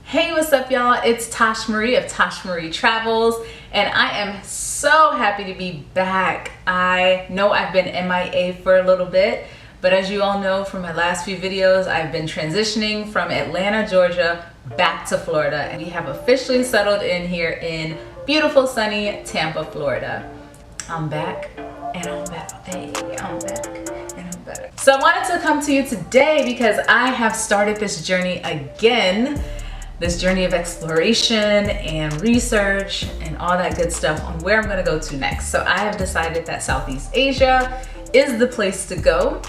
Hey, what's up y'all? It's Tosh Marie of Tosh Marie Travels, and I am so happy to be back. I know I've been MIA for a little bit, but as you all know from my last few videos, I've been transitioning from Atlanta, Georgia back to Florida, and we have officially settled in here in beautiful sunny Tampa, Florida. I'm back and I'm back. Hey, I'm back and I'm back. So I wanted to come to you today because I have started this journey again. This journey of exploration and research and all that good stuff on where I'm gonna go to next. So I have decided that Southeast Asia is the place to go,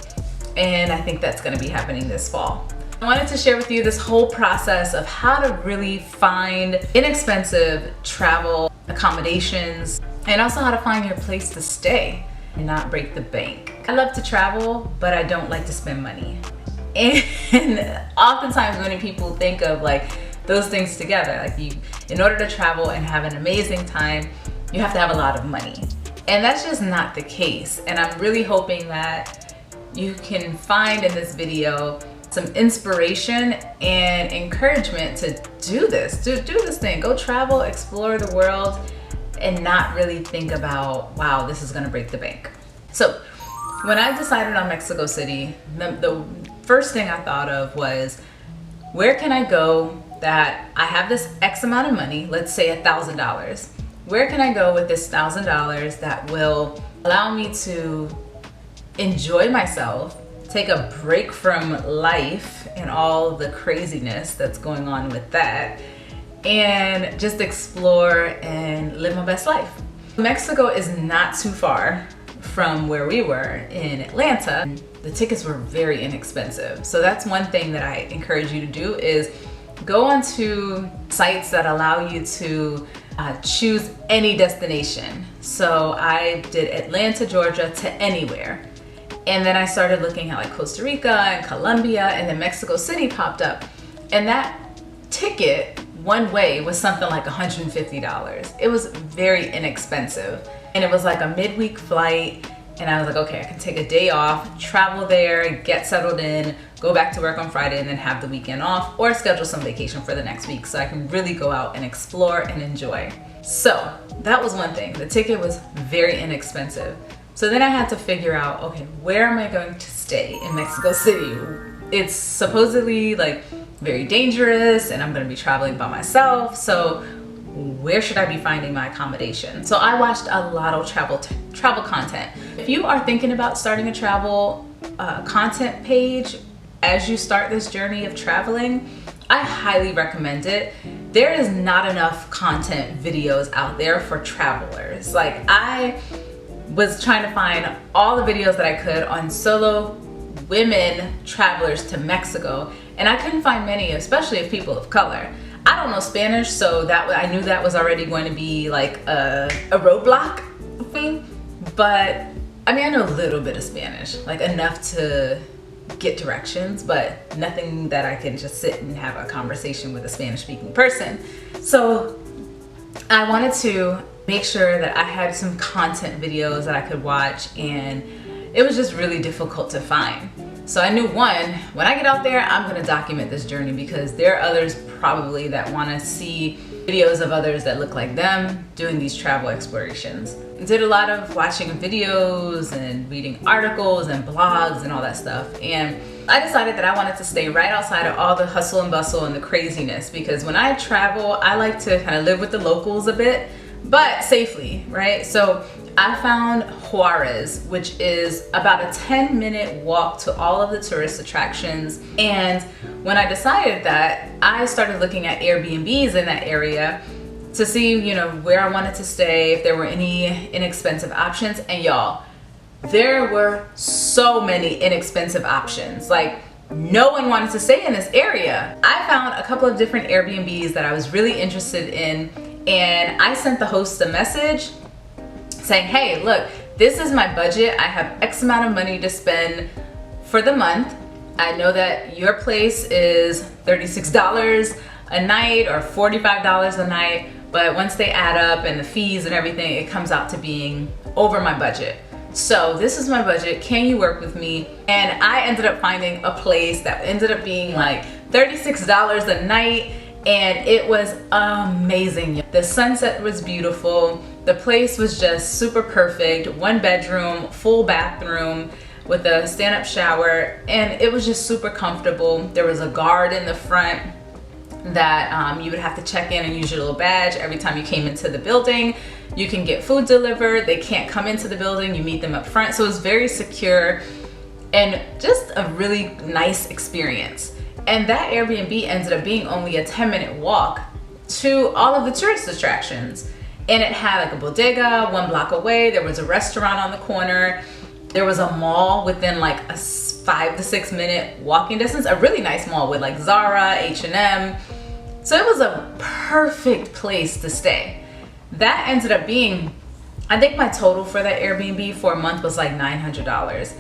and I think that's gonna be happening this fall. I wanted to share with you this whole process of how to really find inexpensive travel accommodations and also how to find your place to stay and not break the bank. I love to travel, but I don't like to spend money. And oftentimes when people think of like those things together, like in order to travel and have an amazing time, you have to have a lot of money. And that's just not the case. And I'm really hoping that you can find in this video some inspiration and encouragement to do this, do this thing, go travel, explore the world, and not really think about, wow, this is gonna break the bank. So when I decided on Mexico City, the first thing I thought of was, where can I go that I have this X amount of money, let's say $1,000. Where can I go with this $1,000 that will allow me to enjoy myself, take a break from life and all the craziness that's going on with that, and just explore and live my best life. Mexico is not too far from where we were in Atlanta. The tickets were very inexpensive. So that's one thing that I encourage you to do, is go onto sites that allow you to choose any destination. So I did Atlanta, Georgia to anywhere. And then I started looking at like Costa Rica and Colombia, and then Mexico City popped up. And that ticket one way was something like $150. It was very inexpensive. And it was like a midweek flight. And I was like, okay, I can take a day off, travel there, get settled in, go back to work on Friday, and then have the weekend off, or schedule some vacation for the next week so I can really go out and explore and enjoy. So that was one thing. The ticket was very inexpensive. So then I had to figure out, okay, where am I going to stay in Mexico City? It's supposedly like very dangerous, and I'm gonna be traveling by myself. So where should I be finding my accommodation? So I watched a lot of travel content. If you are thinking about starting a travel content page as you start this journey of traveling, I highly recommend it. There is not enough content videos out there for travelers. Like, I was trying to find all the videos that I could on solo women travelers to Mexico, and I couldn't find many, especially of people of color. I don't know Spanish, so that I knew that was already going to be like a roadblock thing. But I mean, I know a little bit of Spanish, like enough to get directions, but nothing that I can just sit and have a conversation with a Spanish speaking person. So I wanted to make sure that I had some content videos that I could watch, and it was just really difficult to find. So I knew, one, when I get out there, I'm gonna document this journey, because there are others probably that wanna see videos of others that look like them doing these travel explorations. I did a lot of watching videos and reading articles and blogs and all that stuff. And I decided that I wanted to stay right outside of all the hustle and bustle and the craziness, because when I travel, I like to kind of live with the locals a bit, but safely, right? So I found Juarez, which is about a 10-minute walk to all of the tourist attractions. And when I decided that, I started looking at Airbnbs in that area to see, you know, where I wanted to stay, if there were any inexpensive options. And y'all, there were so many inexpensive options. Like, no one wanted to stay in this area. I found a couple of different Airbnbs that I was really interested in, and I sent the host a message saying, hey, look, this is my budget. I have X amount of money to spend for the month. I know that your place is $36 a night or $45 a night, but once they add up and the fees and everything, it comes out to being over my budget. So this is my budget, can you work with me? And I ended up finding a place that ended up being like $36 a night, and it was amazing. The sunset was beautiful. The place was just super perfect. 1 bedroom, full bathroom with a stand-up shower, and it was just super comfortable. There was a guard in the front that you would have to check in and use your little badge every time you came into the building. You can get food delivered. They can't come into the building. You meet them up front. So it was very secure and just a really nice experience. And that Airbnb ended up being only a 10-minute walk to all of the tourist attractions. And it had like a bodega 1 block away. There was a restaurant on the corner. There was a mall within like a 5 to 6 minute walking distance. A really nice mall with like Zara, H&M. So it was a perfect place to stay. That ended up being, I think my total for that Airbnb for a month was like $900.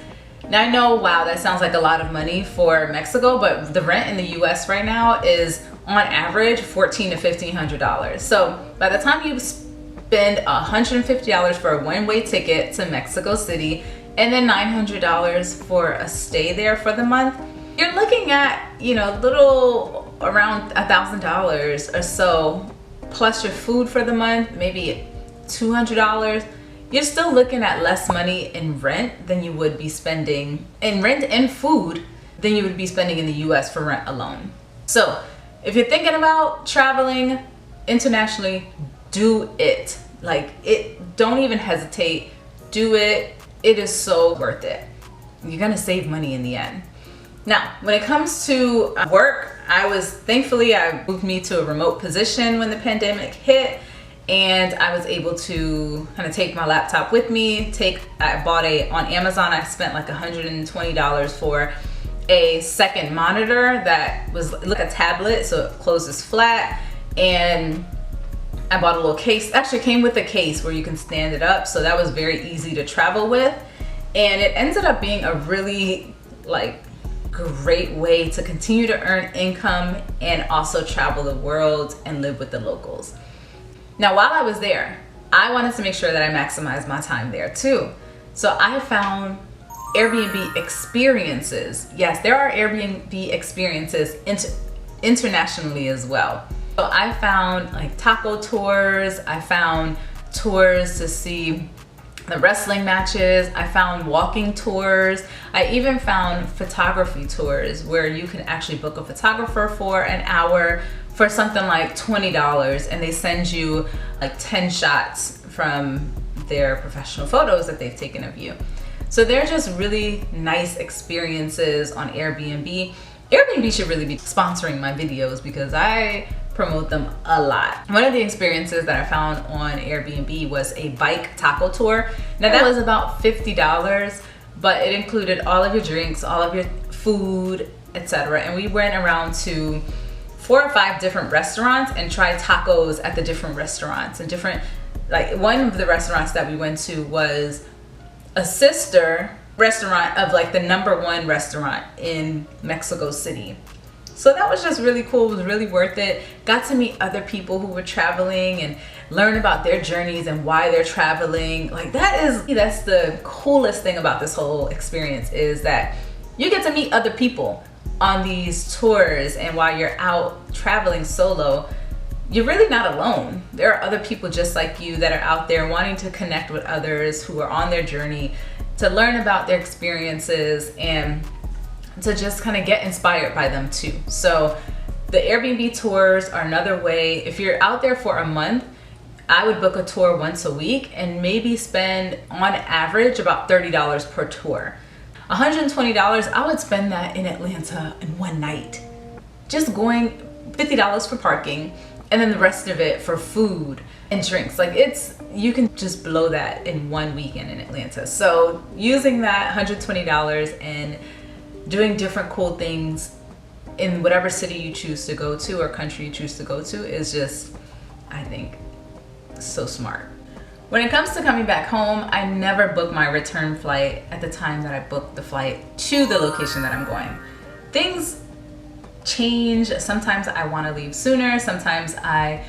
Now I know, wow, that sounds like a lot of money for Mexico, but the rent in the US right now is on average $1,400 to $1,500. So by the time you spend $150 for a one-way ticket to Mexico City and then $900 for a stay there for the month, you're looking at, you know, little around $1,000 or so, plus your food for the month, maybe $200. You're still looking at less money in rent than you would be spending in rent and food than you would be spending in the US for rent alone. So if you're thinking about traveling internationally, do it. Like it, don't even hesitate, do it. It is so worth it. You're gonna save money in the end. Now, when it comes to work, thankfully I moved me to a remote position when the pandemic hit. And I was able to kind of take my laptop with me. I bought on Amazon, I spent like $120 for a second monitor that was like a tablet, so it closes flat. And I bought a little case, actually came with a case where you can stand it up. So that was very easy to travel with. And it ended up being a really like great way to continue to earn income and also travel the world and live with the locals. Now, while I was there, I wanted to make sure that I maximized my time there too. So I found Airbnb experiences. Yes, there are Airbnb experiences internationally as well. So I found like taco tours. I found tours to see the wrestling matches. I found walking tours. I even found photography tours where you can actually book a photographer for an hour for something like $20, and they send you like 10 shots from their professional photos that they've taken of you. So they're just really nice experiences on Airbnb. Airbnb should really be sponsoring my videos because I promote them a lot. One of the experiences that I found on Airbnb was a bike taco tour. Now that was about $50, but it included all of your drinks, all of your food, etc. And we went around to 4 or 5 different restaurants and tried tacos at the different restaurants. And different, like one of the restaurants that we went to was a sister restaurant of like the #1 restaurant in Mexico City. So that was just really cool. It was really worth it. Got to meet other people who were traveling and learn about their journeys and why they're traveling. Like that's the coolest thing about this whole experience, is that you get to meet other people on these tours. And while you're out traveling solo, you're really not alone. There are other people just like you that are out there wanting to connect with others who are on their journey, to learn about their experiences and to just kind of get inspired by them too. So the Airbnb tours are another way. If you're out there for a month, I would book a tour once a week and maybe spend on average about $30 per tour. $120, I would spend that in Atlanta in one night. Just going, $50 for parking, and then the rest of it for food and drinks. Like you can just blow that in one weekend in Atlanta. So using that $120 and doing different cool things in whatever city you choose to go to or country you choose to go to is just, I think, so smart. When it comes to coming back home, I never book my return flight at the time that I booked the flight to the location that I'm going. Things change. Sometimes I want to leave sooner. Sometimes I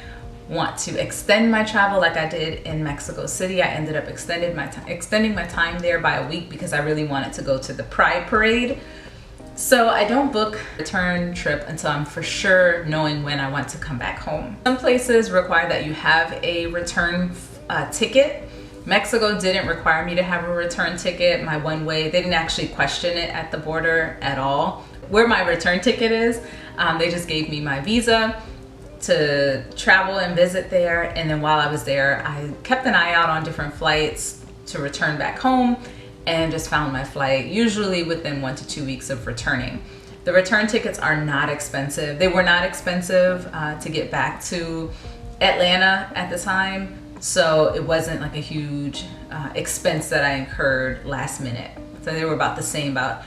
want to extend my travel like I did in Mexico City. I ended up extending my time there by a week because I really wanted to go to the Pride Parade. So I don't book a return trip until I'm for sure knowing when I want to come back home. Some places require that you have a return ticket. Mexico didn't require me to have a return ticket. My one way, they didn't actually question it at the border at all. Where my return ticket is, they just gave me my visa to travel and visit there. And then while I was there, I kept an eye out on different flights to return back home and just found my flight usually within 1 to 2 weeks of returning. The return tickets are not expensive. They were not expensive to get back to Atlanta at the time. So it wasn't like a huge expense that I incurred last minute. So they were about the same, I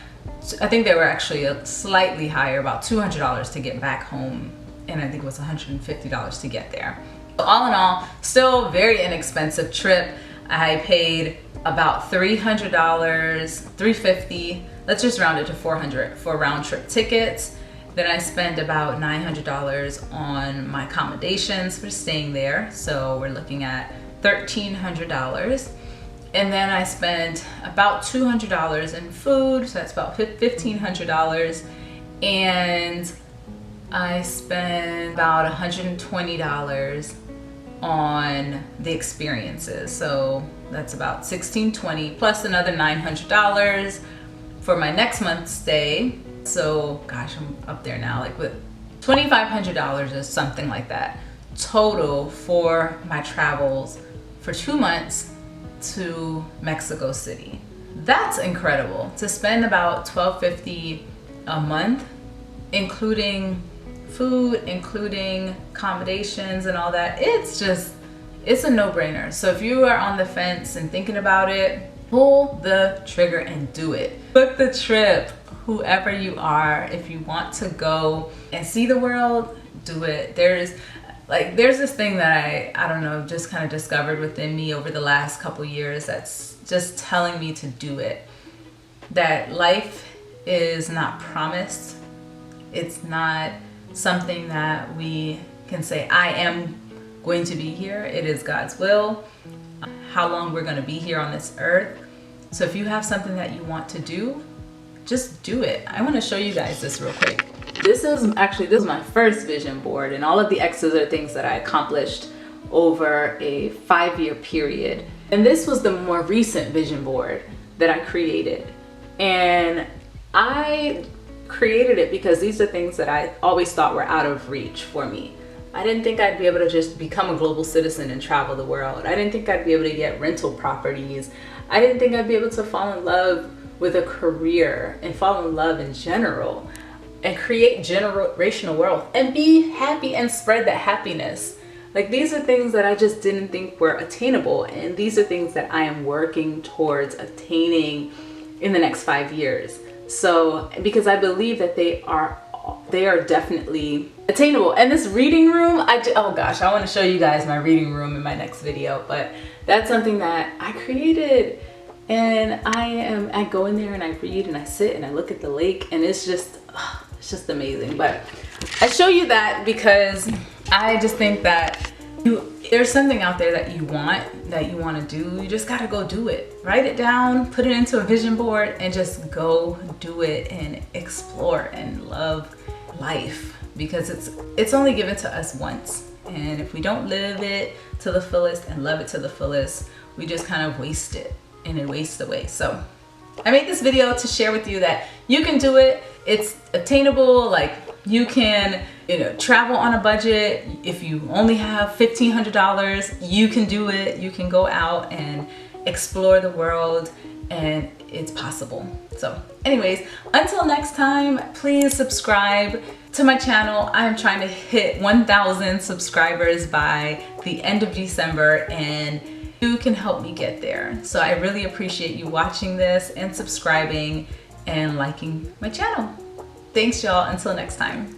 think they were actually slightly higher, about $200 to get back home. And I think it was $150 to get there. So all in all, still very inexpensive trip. I paid about $300, $350, let's just round it to $400 for round trip tickets. Then I spent about $900 on my accommodations for staying there. So we're looking at $1,300. And then I spent about $200 in food, so that's about $1,500. And I spent about $120 on the experiences. So that's about $1,620 plus another $900 for my next month's stay. So gosh, I'm up there now, like with $2,500 or something like that total for my travels for 2 months to Mexico City. That's incredible to spend about $1,250 a month, including food, including accommodations and all that. It's a no-brainer. So if you are on the fence and thinking about it, pull the trigger and do it. Book the trip, whoever you are. If you want to go and see the world, do it. There's this thing that I don't know, just kind of discovered within me over the last couple years that's just telling me to do it. That life is not promised. It's not something that we can say, I am going to be here. It is God's will, how long we're going to be here on this earth. So if you have something that you want to do, just do it. I want to show you guys this real quick. This is my first vision board, and all of the X's are things that I accomplished over a 5-year period. And this was the more recent vision board that I created. And I created it because these are things that I always thought were out of reach for me. I didn't think I'd be able to just become a global citizen and travel the world. I didn't think I'd be able to get rental properties. I didn't think I'd be able to fall in love with a career and fall in love in general and create generational wealth and be happy and spread that happiness. Like, these are things that I just didn't think were attainable, and these are things that I am working towards attaining in the next 5 years. So, because I believe that they are definitely attainable. And this reading room, oh gosh, I want to show you guys my reading room in my next video, but that's something that I created. And I go in there and I read and I sit and I look at the lake, and it's just amazing. But I show you that because I just think that there's something out there that you want to do. You just gotta go do it. Write it down, put it into a vision board, and just go do it and explore and love life, because it's only given to us once. And if we don't live it to the fullest and love it to the fullest, we just kind of waste it, and it wastes away. So I made this video to share with you that you can do it. It's attainable. Like, you can, travel on a budget. If you only have $1,500, you can do it. You can go out and explore the world, and it's possible. So anyways, until next time, please subscribe to my channel. I'm trying to hit 1,000 subscribers by the end of December, and you can help me get there. So I really appreciate you watching this and subscribing and liking my channel. Thanks, y'all. Until next time.